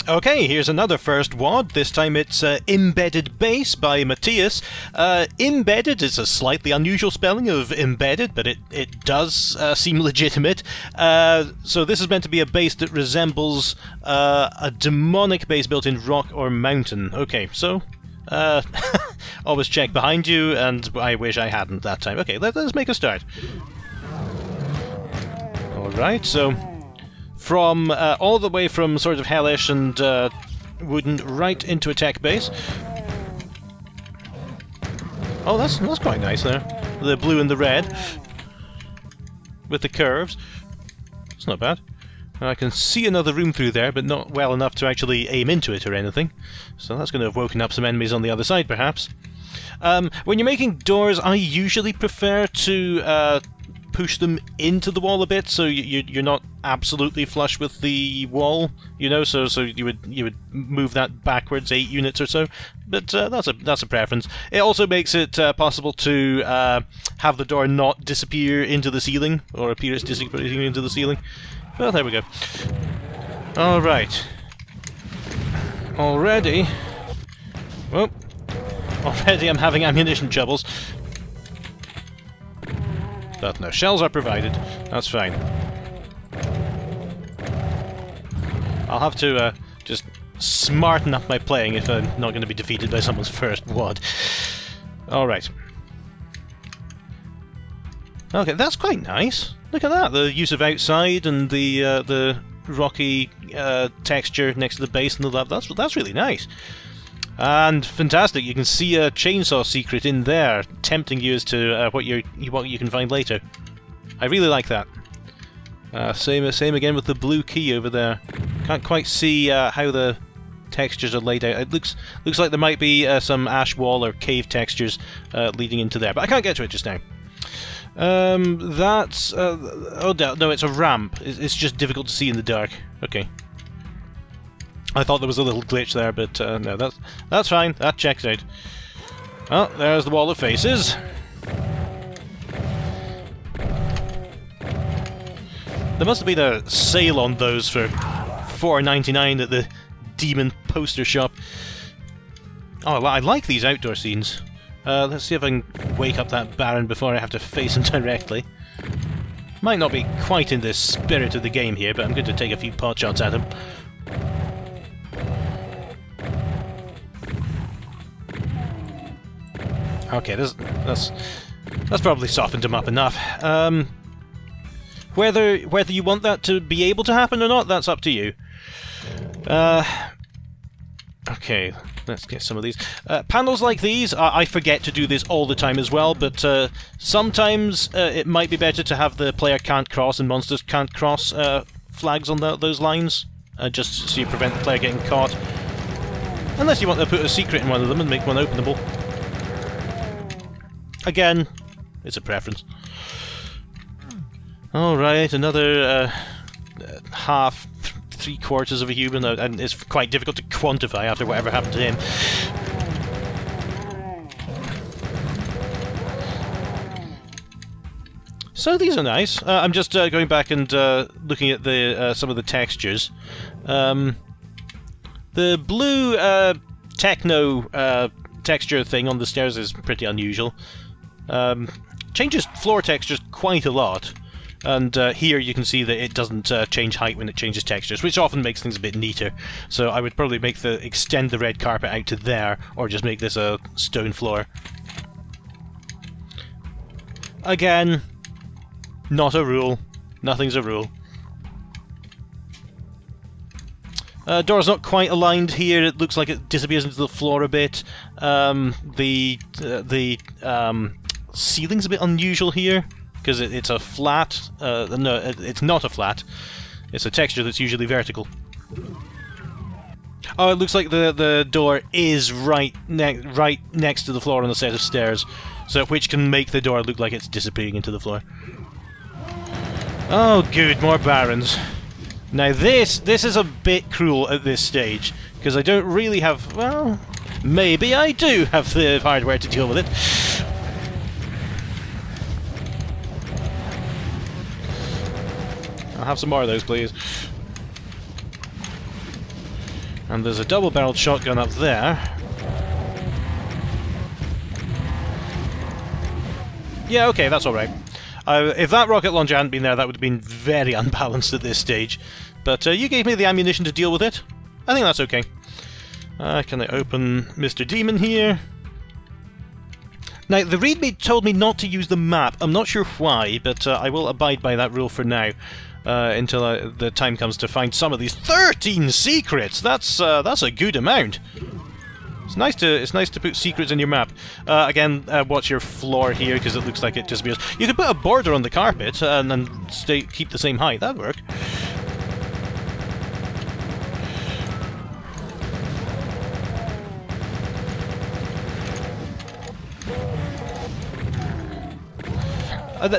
Okay, here's another first WOD. This time it's Imbedded Base by Matias. Imbedded is a slightly unusual spelling of embedded, but it does seem legitimate. So this is meant to be a base that resembles a demonic base built in rock or mountain. Okay, so always check behind you, and I wish I hadn't that time. Okay, let's make a start. Alright, so from all the way from sort of hellish and wooden right into a tech base. Oh, that's quite nice there. The blue and the red with the curves. It's not bad. I can see another room through there, but not well enough to actually aim into it or anything. So that's going to have woken up some enemies on the other side, perhaps. When you're making doors, I usually prefer to push them into the wall a bit, so you're not absolutely flush with the wall, you know. So you would move that backwards 8 units or so. But that's a preference. It also makes it possible to have the door not disappear into the ceiling, or appear it's disappearing into the ceiling. Well, there we go. All right. Already I'm having ammunition troubles. But no, shells are provided. That's fine. I'll have to just smarten up my playing if I'm not going to be defeated by someone's first WOD. Alright. Okay, that's quite nice. Look at that, the use of outside and the rocky texture next to the base and the lab. That's really nice. And fantastic, you can see a chainsaw secret in there, tempting you as to what you can find later. I really like that. Same again with the blue key over there. Can't quite see how the textures are laid out. It looks like there might be some ash wall or cave textures leading into there, but I can't get to it just now. That's oh no, it's a ramp. It's just difficult to see in the dark. Okay. I thought there was a little glitch there, but no, that's fine. That checks out. Oh, there's the wall of faces. There must have been a sale on those for $4.99 at the Demon Poster Shop. Oh, I like these outdoor scenes. Let's see if I can wake up that Baron before I have to face him directly. Might not be quite in the spirit of the game here, but I'm going to take a few pot shots at him. Okay, that's probably softened him up enough. Whether you want that to be able to happen or not, that's up to you. Okay, let's get some of these. Panels like these, I forget to do this all the time as well, but sometimes it might be better to have the player can't cross and monsters can't cross flags on those lines, just so you prevent the player getting caught. Unless you want to put a secret in one of them and make one openable. Again, it's a preference. Alright, another half, 3/4 of a human, and it's quite difficult to quantify after whatever happened to him. So these are nice. I'm just going back and looking at the some of the textures. The blue techno texture thing on the stairs is pretty unusual. Changes floor textures quite a lot, and here you can see that it doesn't change height when it changes textures, which often makes things a bit neater. So I would probably extend the red carpet out to there, or just make this a stone floor. Again, not a rule. Nothing's a rule. Door's not quite aligned here. It looks like it disappears into the floor a bit. The ceiling's a bit unusual here because it's a flat. No, it's not a flat. It's a texture that's usually vertical. Oh, it looks like the door is right next to the floor on a set of stairs, so which can make the door look like it's disappearing into the floor. Oh, good, more barons. Now this is a bit cruel at this stage, because I don't really have... well, maybe I do have the hardware to deal with it. I'll have some more of those, please. And there's a double-barreled shotgun up there. Yeah, okay, that's alright. If that rocket launcher hadn't been there, that would have been very unbalanced at this stage. But you gave me the ammunition to deal with it. I think that's okay. Can I open Mr. Demon here? Now, the readme told me not to use the map. I'm not sure why, but I will abide by that rule for now. Until the time comes to find some of these 13 secrets. That's a good amount. It's nice to put secrets in your map. Again, watch your floor here because it looks like it disappears. You could put a border on the carpet and then keep the same height. That'd work.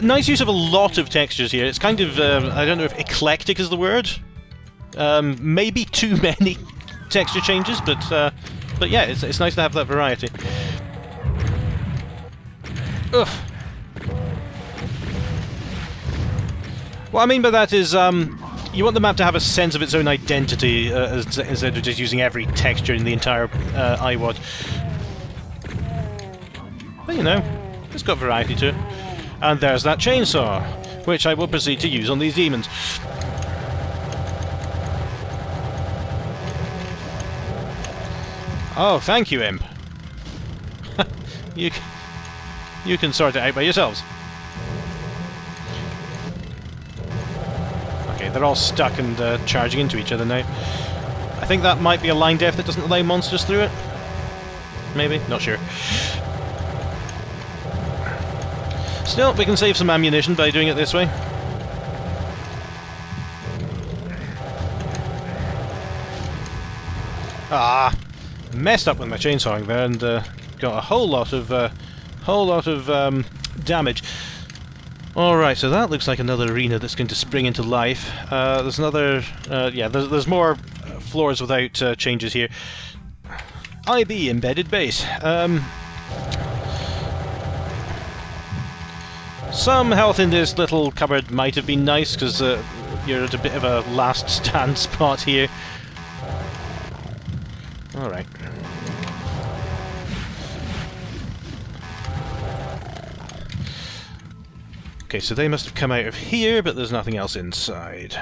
Nice use of a lot of textures here. It's kind of, I don't know if eclectic is the word. Maybe too many texture changes, but yeah, it's nice to have that variety. Ugh. What I mean by that is, you want the map to have a sense of its own identity, instead of just using every texture in the entire IWAD. But you know, it's got variety to it. And there's that chainsaw, which I will proceed to use on these demons. Oh, thank you, Imp. You can sort it out by yourselves. Okay, they're all stuck and charging into each other now. I think that might be a line def that doesn't allow monsters through it. Maybe? Not sure. Still, we can save some ammunition by doing it this way. Ah, messed up with my chainsawing there and got a whole lot of damage. All right, so that looks like another arena that's going to spring into life. There's another, yeah, there's more floors without changes here. IB embedded base. Some health in this little cupboard might have been nice, because you're at a bit of a last stand spot here. Alright. Okay, so they must have come out of here, but there's nothing else inside.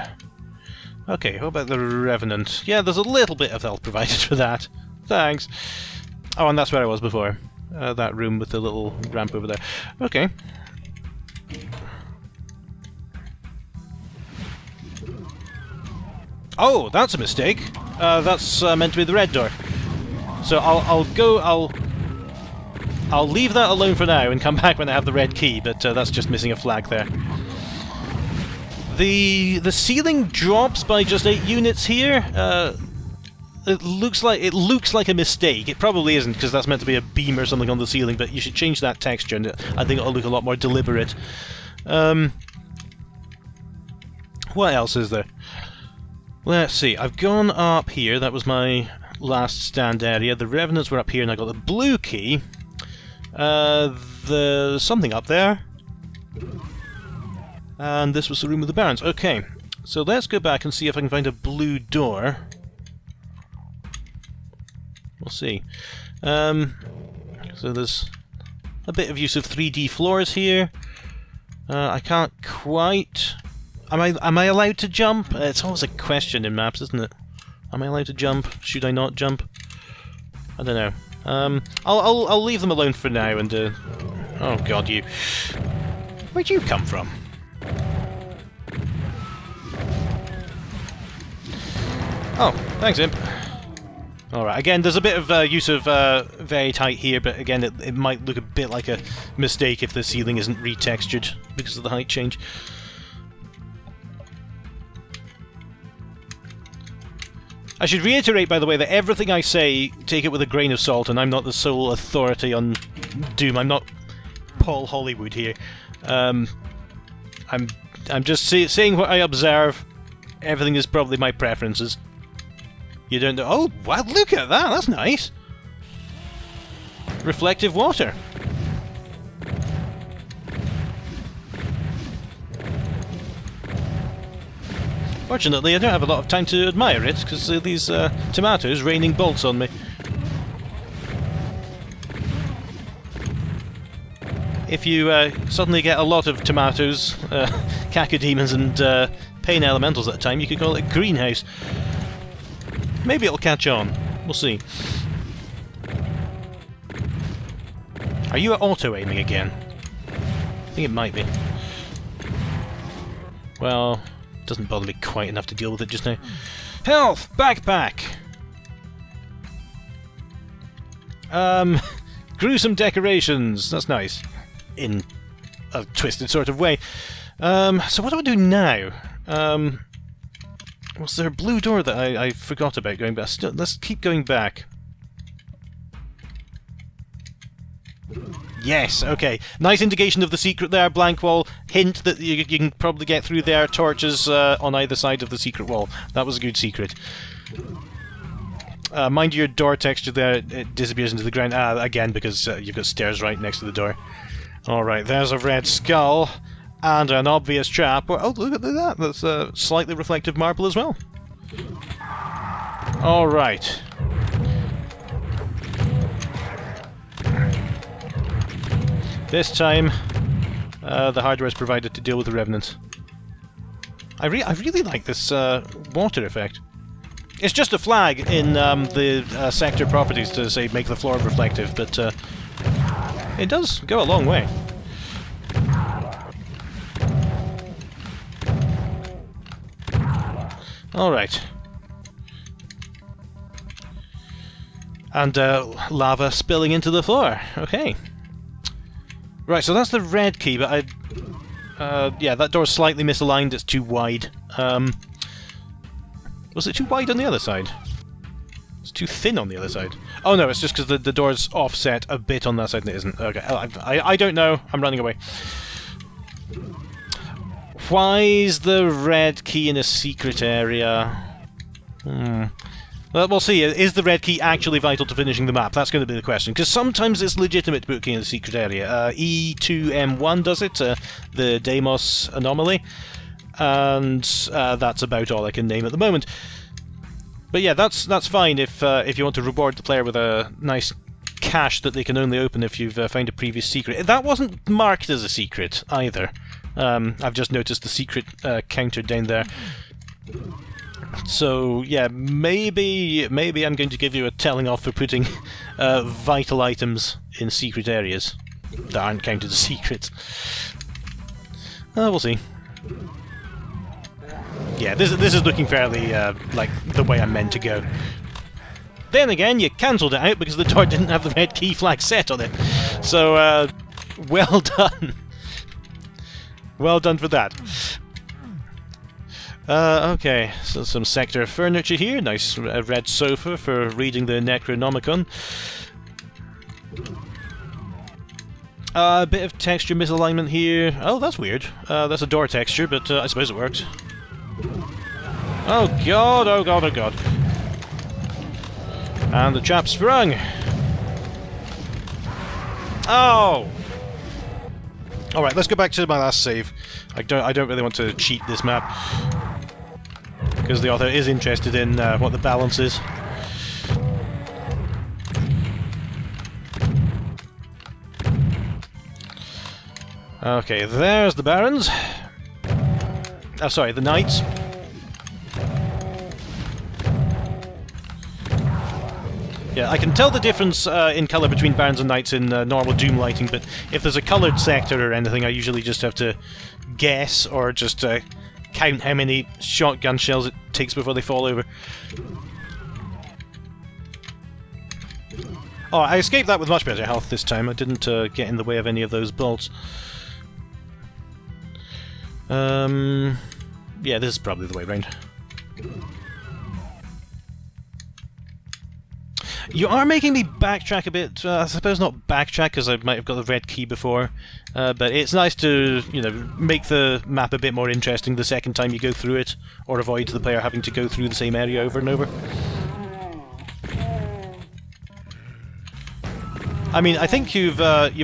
Okay, what about the Revenant? Yeah, there's a little bit of health provided for that. Thanks. Oh, and that's where I was before. That room with the little ramp over there. Okay. Oh, that's a mistake. That's meant to be the red door. So I'll leave that alone for now and come back when I have the red key, but that's just missing a flag there. The ceiling drops by just 8 units here. It looks like a mistake. It probably isn't, because that's meant to be a beam or something on the ceiling, but you should change that texture and I think it'll look a lot more deliberate. What else is there? Let's see, I've gone up here, that was my last stand area. The Revenants were up here and I got the blue key. There's something up there. And this was the room of the Barons. Okay, so let's go back and see if I can find a blue door. We'll see. So there's a bit of use of 3D floors here. I can't quite... Am I allowed to jump? It's always a question in maps, isn't it? Am I allowed to jump? Should I not jump? I don't know. I'll leave them alone for now and oh god, you... Where'd you come from? Oh, thanks, Imp. Alright, again, there's a bit of use of very tight here, but again, it might look a bit like a mistake if the ceiling isn't retextured because of the height change. I should reiterate, by the way, that everything I say, take it with a grain of salt, and I'm not the sole authority on Doom. I'm not Paul Hollywood here. I'm just saying what I observe. Everything is probably my preferences. You don't know... Oh, wow, look at that! That's nice! Reflective water. Fortunately, I don't have a lot of time to admire it, because these tomatoes raining bolts on me. If you suddenly get a lot of tomatoes, cacodemons and pain elementals at a time, you could call it a greenhouse. Maybe it'll catch on. We'll see. Are you auto-aiming again? I think it might be. Well, doesn't bother me quite enough to deal with it just now. Health! Backpack! Gruesome decorations! That's nice. In a twisted sort of way. So what do I do now? Was there a blue door that I forgot about going back? Still, let's keep going back. Yes, okay. Nice indication of the secret there, blank wall. Hint that you can probably get through there. Torches on either side of the secret wall. That was a good secret. Mind your door texture there, it disappears into the ground. Again, because you've got stairs right next to the door. Alright, there's a red skull. And an obvious trap. Oh, look at that. That's a slightly reflective marble as well. Alright. This time, the hardware is provided to deal with the revenants. I really like this water effect. It's just a flag in the sector properties to say make the floor reflective, but it does go a long way. Alright. And lava spilling into the floor. Okay. Right, so that's the red key, but yeah, that door's slightly misaligned, it's too wide. Was it too wide on the other side? It's too thin on the other side. Oh no, it's just because the door's offset a bit on that side and it isn't. Okay, I don't know, I'm running away. Why's the red key in a secret area? Well, we'll see. Is the red key actually vital to finishing the map? That's going to be the question. Because sometimes it's legitimate to put a key in the secret area. E2M1 does it, the Deimos anomaly. And that's about all I can name at the moment. But yeah, that's fine if you want to reward the player with a nice cache that they can only open if you've found a previous secret. That wasn't marked as a secret either. I've just noticed the secret counter down there. So yeah, maybe I'm going to give you a telling off for putting vital items in secret areas that aren't counted as secrets. We'll see. Yeah, this is looking fairly like the way I'm meant to go. Then again, you cancelled it out because the door didn't have the red key flag set on it. So well done. Well done for that. Okay, so some sector furniture here. Nice red sofa for reading the Necronomicon. A bit of texture misalignment here. Oh, that's weird. That's a door texture, but I suppose it works. Oh god, oh god, oh god. And the chap sprung. Oh! Alright, let's go back to my last save. I don't really want to cheat this map, because the author is interested in what the balance is. Okay, there's the barons. Oh, sorry, the knights. Yeah, I can tell the difference in colour between barons and knights in normal Doom lighting, but if there's a coloured sector or anything, I usually just have to guess or just count how many shotgun shells it takes before they fall over. Oh, I escaped that with much better health this time. I didn't get in the way of any of those bolts. Yeah, this is probably the way round. You are making me backtrack a bit. I suppose not backtrack, because I might have got the red key before. But it's nice to, you know, make the map a bit more interesting the second time you go through it, or avoid the player having to go through the same area over and over. I mean, I think you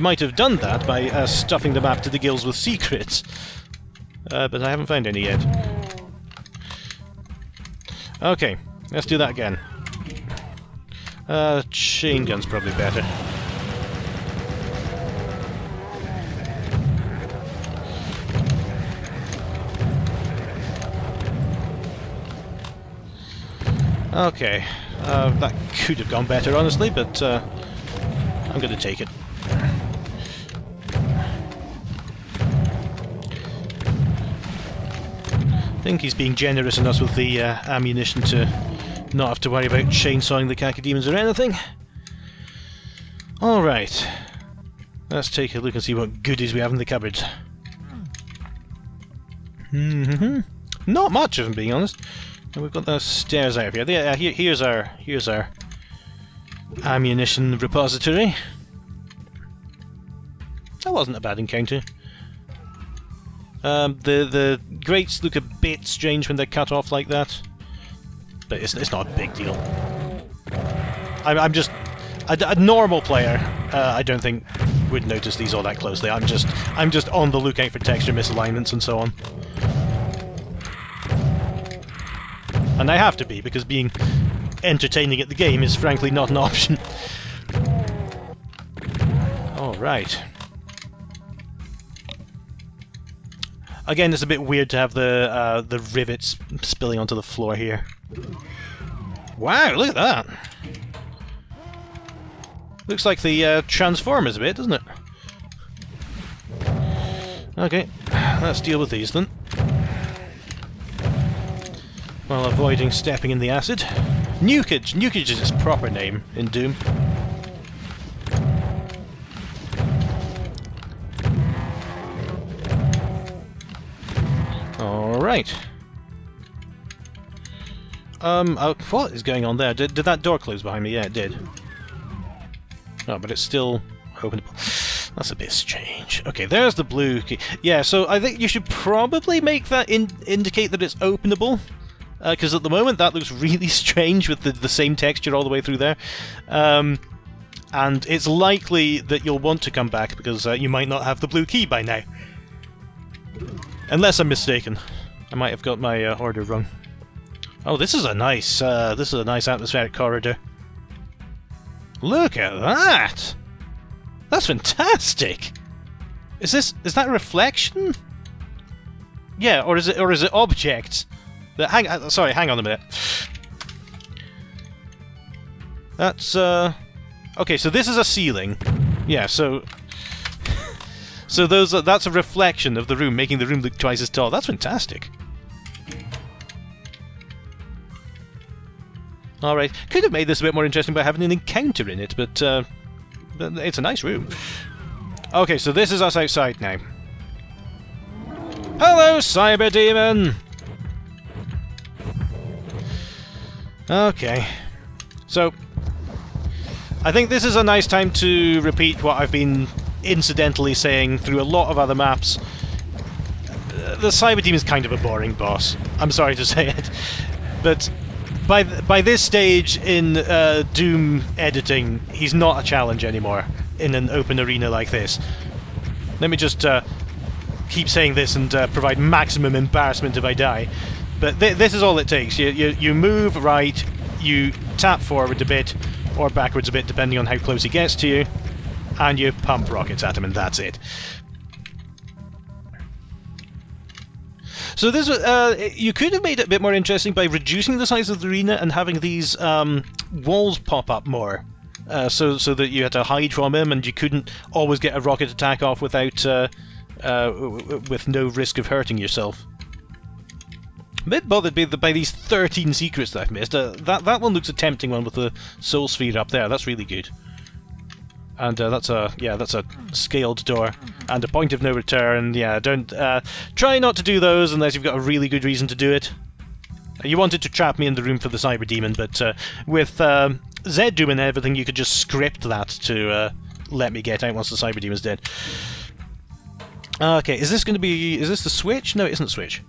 might have done that by stuffing the map to the gills with secrets. But I haven't found any yet. Okay, let's do that again. Chain gun's probably better. Okay, that could have gone better, honestly, but I'm going to take it. I think he's being generous enough with the ammunition to not have to worry about chainsawing the cacodemons or anything. Alright, let's take a look and see what goodies we have in the cupboards. Not much, if I'm being honest. We've got those stairs out here. Here's our ammunition repository. That wasn't a bad encounter. The grates look a bit strange when they're cut off like that, but it's not a big deal. I'm just a normal player. I don't think would notice these all that closely. I'm just on the lookout for texture misalignments and so on. And I have to be, because being entertaining at the game is frankly not an option. Alright. Again, it's a bit weird to have the rivets spilling onto the floor here. Wow, look at that! Looks like the Transformers a bit, doesn't it? Okay, let's deal with these then. While avoiding stepping in the acid. Nukage! Nukage is its proper name in Doom. Alright. What is going on there? Did that door close behind me? Yeah, it did. Oh, but it's still openable. That's a bit strange. Okay, there's the blue key. Yeah, so I think you should probably make that indicate that it's openable. Because at the moment that looks really strange with the same texture all the way through there. And it's likely that you'll want to come back because you might not have the blue key by now. Unless I'm mistaken. I might have got my order wrong. Oh, this is a nice atmospheric corridor. Look at that! That's fantastic! Is that a reflection? Yeah, or is it object? Hang on a minute. That's okay, so this is a ceiling. Yeah, so that's a reflection of the room, making the room look twice as tall. That's fantastic. Alright, could have made this a bit more interesting by having an encounter in it, but it's a nice room. Okay, so this is us outside now. Hello, Cyber Demon! Okay, so I think this is a nice time to repeat what I've been incidentally saying through a lot of other maps. The Cyber Team is kind of a boring boss. I'm sorry to say it, but by this stage in Doom editing, he's not a challenge anymore in an open arena like this. Let me just keep saying this and provide maximum embarrassment if I die. But this is all it takes. You move right, you tap forward a bit, or backwards a bit, depending on how close he gets to you, and you pump rockets at him, and that's it. So this you could have made it a bit more interesting by reducing the size of the arena and having these walls pop up more, so that you had to hide from him, and you couldn't always get a rocket attack off without with no risk of hurting yourself. I'm a bit bothered by these 13 secrets that I've missed. That one looks a tempting one with the soul sphere up there. That's really good. And that's a scaled door and a point of no return. Yeah, don't try not to do those unless you've got a really good reason to do it. You wanted to trap me in the room for the Cyber Demon, but with Z Doom and everything, you could just script that to let me get out once the Cyber Demon's dead. Okay, is this the switch? No, it isn't the switch.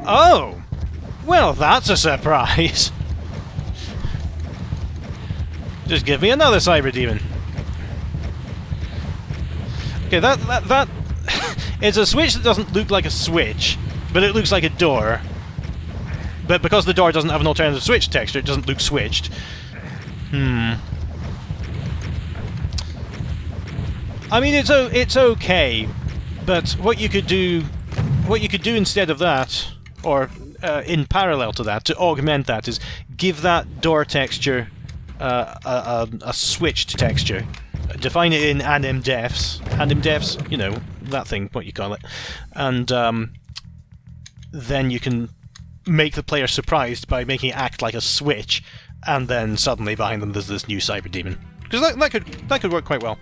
Oh! Well, that's a surprise! Just give me another Cyber Demon. Okay, that it's a switch that doesn't look like a switch, but it looks like a door. But because the door doesn't have an alternative switch texture, it doesn't look switched. I mean, it's okay, but what you could do instead of that, or in parallel to that, to augment that, is give that door texture a switched texture. Define it in animdefs, you know, that thing, what you call it, and then you can make the player surprised by making it act like a switch, and then suddenly behind them there's this new cyber demon. Because that could work quite well.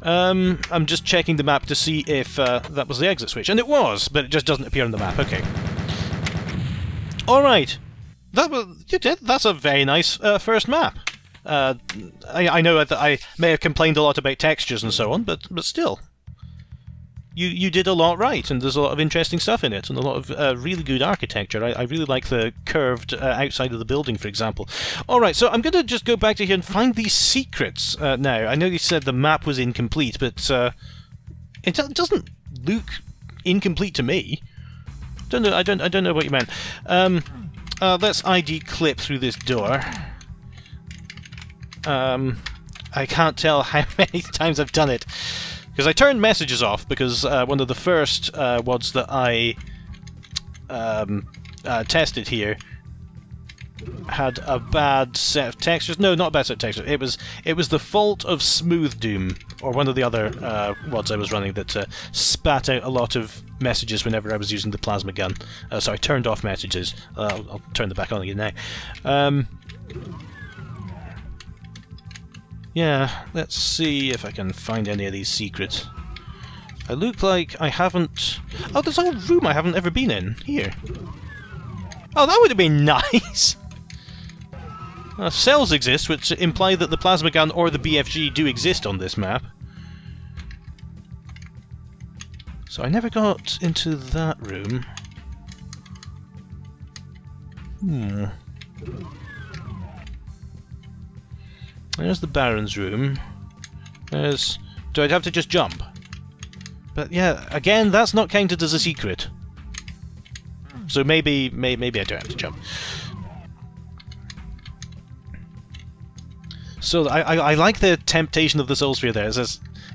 I'm just checking the map to see if that was the exit switch, and it was, but it just doesn't appear on the map. Okay. All right. That's a very nice first map. I know that I may have complained a lot about textures and so on, but still, you did a lot right, and there's a lot of interesting stuff in it, and a lot of really good architecture. I really like the curved outside of the building, for example. Alright, so I'm going to just go back to here and find these secrets now. I know you said the map was incomplete, but it doesn't look incomplete to me. I don't know what you meant. Let's ID clip through this door. I can't tell how many times I've done it. Because I turned messages off, because one of the first WODs that I tested here had a bad set of textures. No, not a bad set of textures. It was the fault of Smooth Doom, or one of the other WODs I was running, that spat out a lot of messages whenever I was using the plasma gun. So I turned off messages. I'll turn them back on again now. Yeah, let's see if I can find any of these secrets. I look like I haven't... Oh, there's a whole room I haven't ever been in. Here. Oh, that would have been nice! Cells exist, which imply that the plasma gun or the BFG do exist on this map. So I never got into that room. There's the Baron's room. There's... Do I have to just jump? But yeah, again, that's not counted as a secret. So maybe I don't have to jump. So I like the temptation of the soul sphere there.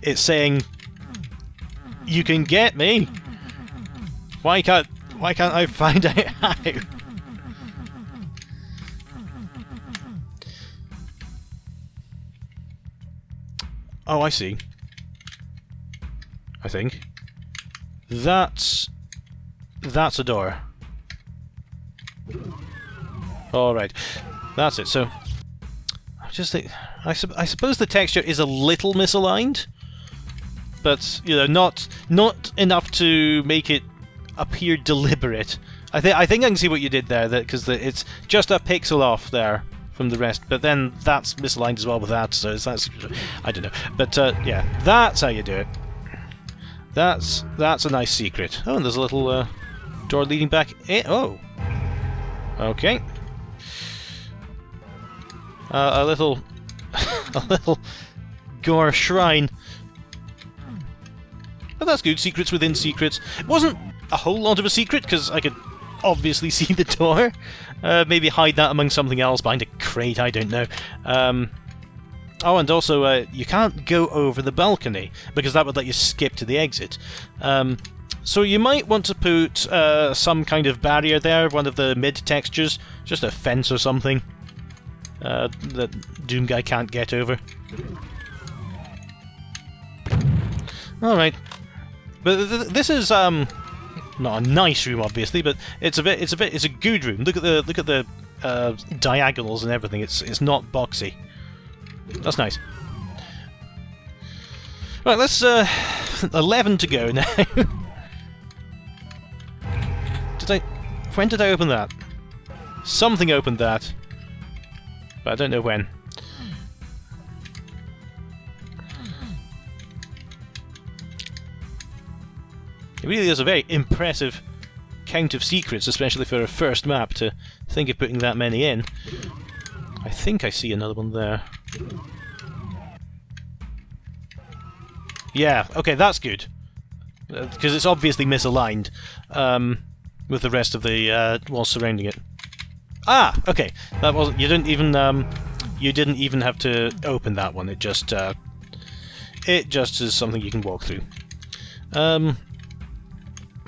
It's saying, you can get me. Why can't I find out how? Oh, I see. I think. That's a door. Alright. That's it. So, I just think... I suppose the texture is a little misaligned, but, you know, not enough to make it appear deliberate. I think I can see what you did there, because it's just a pixel off there from the rest, but then that's misaligned as well with that, so that's... I don't know. But, yeah, that's how you do it. That's a nice secret. Oh, and there's a little door leading back in. Oh! Okay. A little... a little gore shrine. Oh, that's good. Secrets within secrets. It wasn't a whole lot of a secret, because I could obviously see the door. Maybe hide that among something else, behind a crate, I don't know. Oh, and also, you can't go over the balcony, because that would let you skip to the exit. So you might want to put some kind of barrier there, one of the mid-textures, just a fence or something, that Doom Guy can't get over. Alright. But this is, not a nice room, obviously, but it's a good room. Look at the diagonals and everything. It's not boxy. That's nice. Right, let's 11 to go now. When did I open that? Something opened that, but I don't know when. It really is a very impressive count of secrets, especially for a first map, to think of putting that many in. I think I see another one there. Yeah, okay, that's good. Because it's obviously misaligned. with the rest of the walls surrounding it. Ah, okay. That wasn't. You didn't even have to open that one. It just is something you can walk through.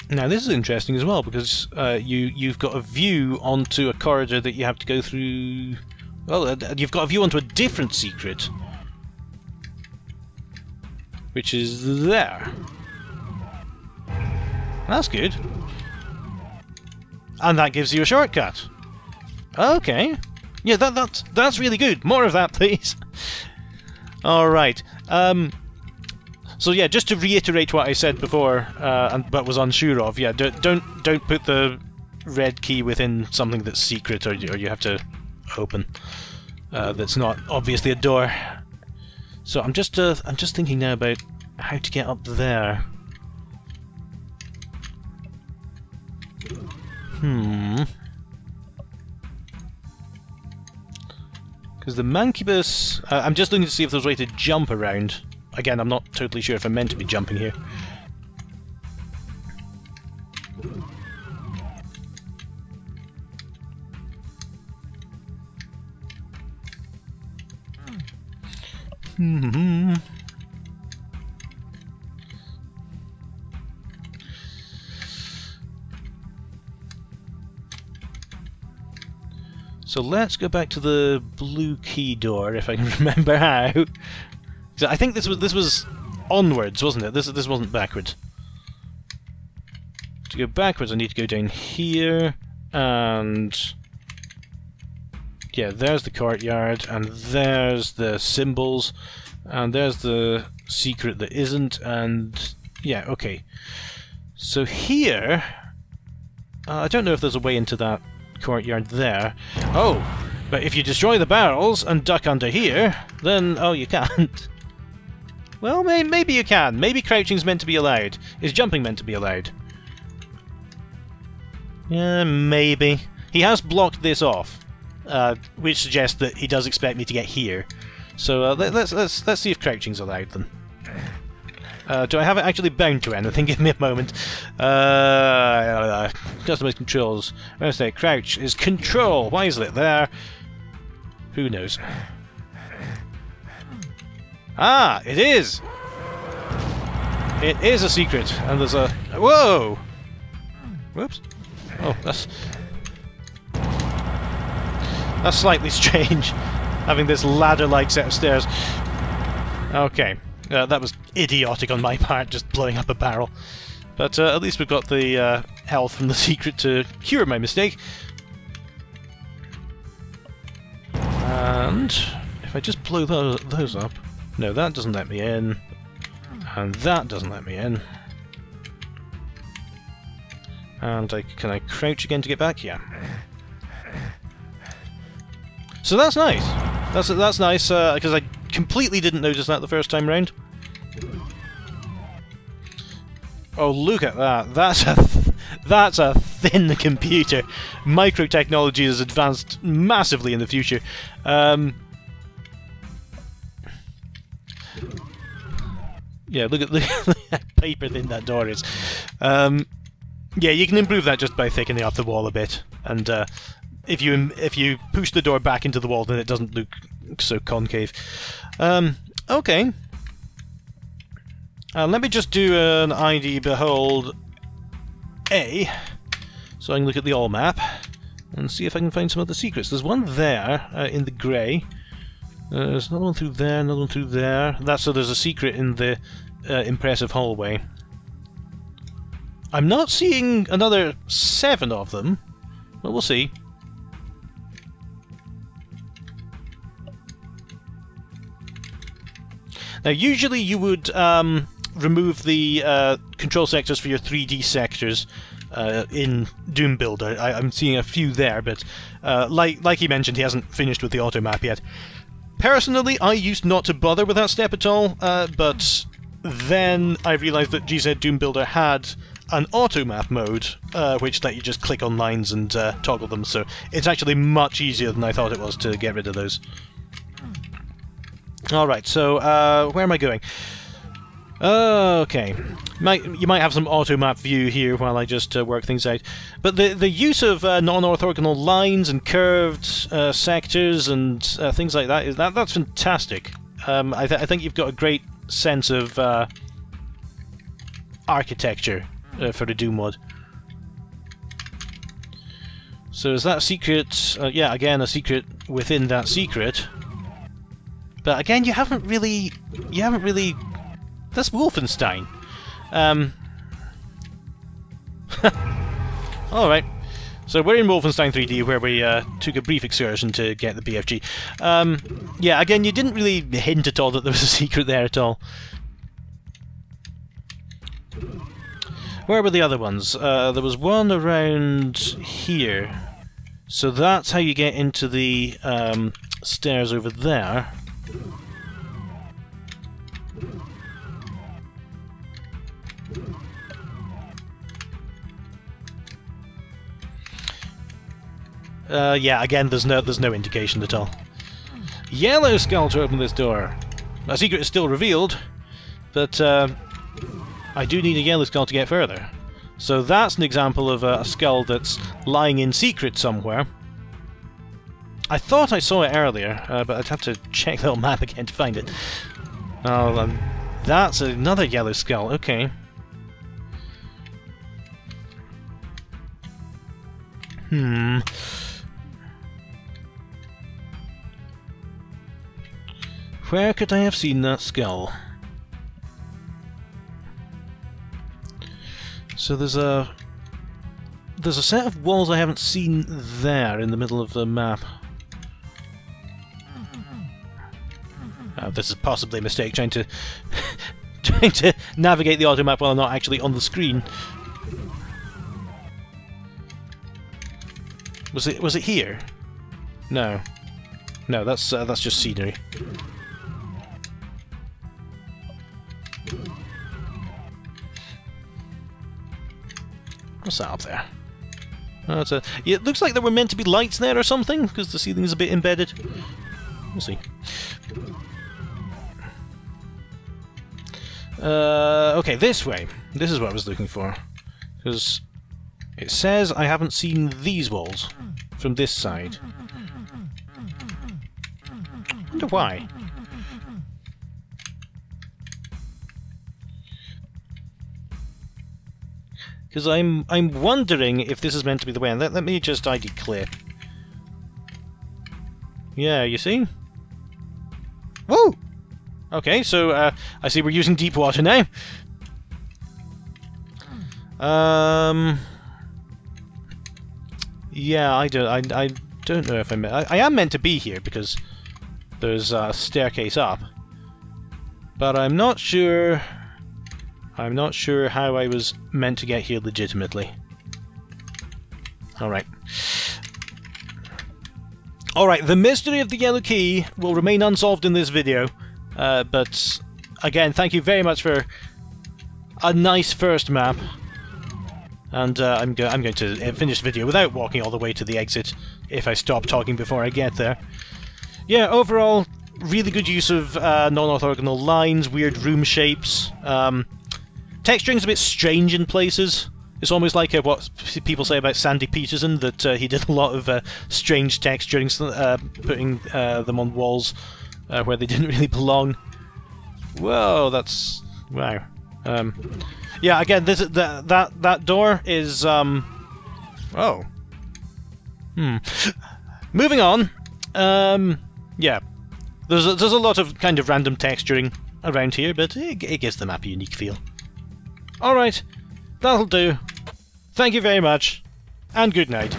Now this is interesting as well because you've got a view onto a corridor that you have to go through. Well, you've got a view onto a different secret, which is there. That's good. And that gives you a shortcut. Okay. Yeah, that's really good. More of that, please. All right. So yeah, just to reiterate what I said before, but was unsure of. Yeah, don't put the red key within something that's secret, or you have to open. That's not obviously a door. So I'm just thinking now about how to get up there. Because the Mancubus... I'm just looking to see if there's a way to jump around. Again, I'm not totally sure if I'm meant to be jumping here. So let's go back to the blue key door, if I can remember how. So I think this was onwards, wasn't it? This wasn't backwards. To go backwards, I need to go down here, and yeah, there's the courtyard, and there's the symbols, and there's the secret that isn't, and yeah, okay. So here, I don't know if there's a way into that courtyard there. Oh, but if you destroy the barrels and duck under here, then oh, you can't. Well, maybe you can. Maybe crouching's meant to be allowed. Is jumping meant to be allowed? Yeah, maybe. He has blocked this off, which suggests that he does expect me to get here. So let's see if crouching's allowed then. Do I have it actually bound to anything? Give me a moment. Customize controls. I say crouch is control. Why is it there? Who knows? Ah, it is! It is a secret, and there's a... Whoa! Whoops. Oh, that's slightly strange, having this ladder-like set of stairs. Okay. That was idiotic on my part, just blowing up a barrel. But at least we've got the health from the secret to cure my mistake. And if I just blow those up... No, that doesn't let me in. And that doesn't let me in. And can I crouch again to get back? Yeah. So that's nice. That's nice, because I completely didn't notice that the first time round. Oh, look at that! That's a thin computer. Microtechnology has advanced massively in the future. Yeah, look at how paper thin that door is. Yeah, you can improve that just by thickening up the wall a bit, and if you push the door back into the wall, then it doesn't look so concave. Okay. Let me just do an ID behold A, so I can look at the all map and see if I can find some other secrets. There's one there in the grey. There's another one through there, another one through there. So there's a secret in the impressive hallway. I'm not seeing another 7 of them, but we'll see. Now, usually you would remove the control sectors for your 3D sectors in Doom Builder. I'm seeing a few there, but like he mentioned, he hasn't finished with the auto map yet. Personally, I used not to bother with that step at all, but then I realised that GZ Doom Builder had an auto map mode, which let you just click on lines and toggle them, so it's actually much easier than I thought it was to get rid of those. Alright, so where am I going? Okay, you might have some auto map view here while I just work things out. But the use of non-orthogonal lines and curved sectors and things like that's fantastic. I think you've got a great sense of architecture for the Doom mod. So is that a secret? Yeah, again a secret within that secret. But again, you haven't really. That's Wolfenstein. Alright. So we're in Wolfenstein 3D where we took a brief excursion to get the BFG. Yeah, again, you didn't really hint at all that there was a secret there at all. Where were the other ones? There was one around here. So that's how you get into the stairs over there. Yeah, again, there's no indication at all. Yellow skull to open this door. My secret is still revealed, but I do need a yellow skull to get further. So that's an example of a skull that's lying in secret somewhere. I thought I saw it earlier, but I'd have to check the little map again to find it. Oh, that's another yellow skull. Okay. Where could I have seen that skull? So there's a set of walls I haven't seen there in the middle of the map. This is possibly a mistake trying to navigate the auto map while I'm not actually on the screen. Was it here? No. No, that's just scenery. What's that up there? Oh, yeah, it looks like there were meant to be lights there or something, because the ceiling's a bit embedded. We'll see. Okay, this way. This is what I was looking for. Because it says I haven't seen these walls from this side. I wonder why. Because I'm wondering if this is meant to be the way. And let me just ID clear. Yeah, you see? Woo! Okay, so I see we're using deep water now. Yeah, I don't know if I am meant to be here because there's a staircase up, but I'm not sure. I'm not sure how I was meant to get here legitimately. Alright. Alright, the mystery of the yellow key will remain unsolved in this video, but again, thank you very much for a nice first map. And I'm going to finish the video without walking all the way to the exit if I stop talking before I get there. Yeah, overall, really good use of non-orthogonal lines, weird room shapes. Texturing's a bit strange in places. It's almost like what people say about Sandy Peterson, that he did a lot of strange texturing, putting them on walls where they didn't really belong. Whoa, that's... wow. Yeah, again, that door is... oh. Moving on. Yeah. There's a lot of kind of random texturing around here, but it gives the map a unique feel. Alright, that'll do. Thank you very much, and good night.